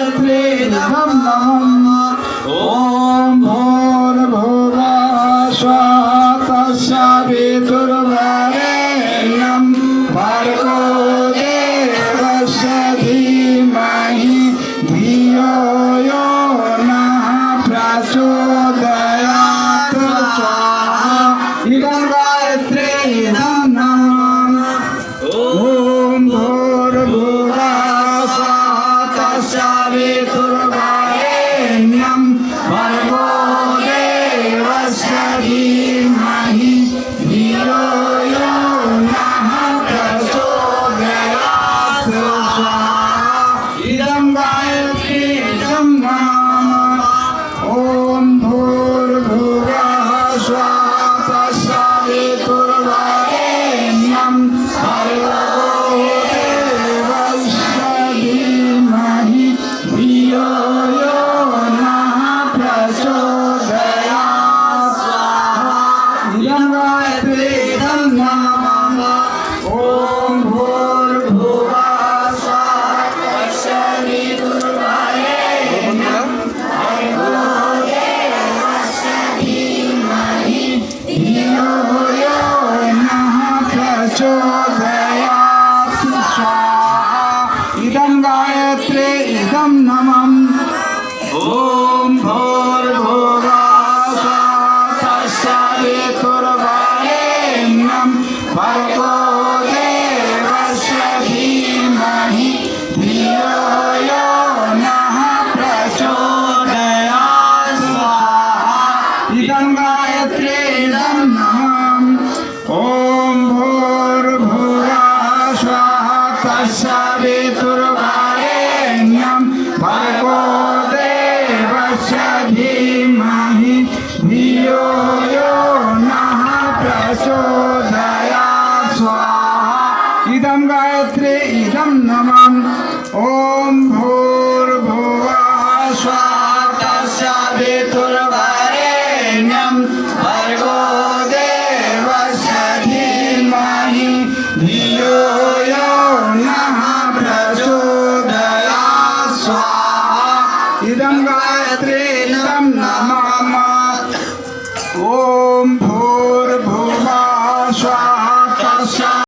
गायत्री इदं नमः ॐ भूर्भुवः स्वः तस्य वितुर्वरेण्यं भर्गो देवस्य धीमहि धियो यो नः प्रचोदयात् स्वाहा इदं गायत्री इदं नमः ॐ भूर्भुवः स्वः तस्य वितुर्वरेण्यं भर्गो देवस्य धीमहि धियो यो नः प्रचोदयात् स्वाहा इदं गायत्री इदं नमः ॐ भूर्भुवः स्वः तस्य वितुर्वरेण्यं भर्गो देवस्य धीमहि धियो यो नः प्रचोदयात् स्वाहा इदं गायत्री इदं नमः ॐ भूर्भुवः स्वः तस्य वितुर्वरेण्यं भर्गो देवस्य धीमहि धियो यो नः प्रचोदयात् स्वाहा इदं गायत्री इदं नमः ॐ भूर्भुवः स्वः तस्य वितुर्वरेण्यं भर्गो देवस्य धीमहि धियो यो नः प्रचोदयात् स्वाहा इदं गायत्री इदं नमः ॐ भूर्भुवः स्वः तस्य वितुर्वरेण्यं भर्गो देवस्य धीमहि धियो यो नः प्रचोदयात् स्वाहा इदं गायत्री इदं नमः ॐ भूर्भुवः स्वः तस्य वितुर्वरेण्यं भर्गो देवस्य धीमहि धियो यो नः प्रचोदयात् स्वाहा इदं गायत्री इदं नमः ॐ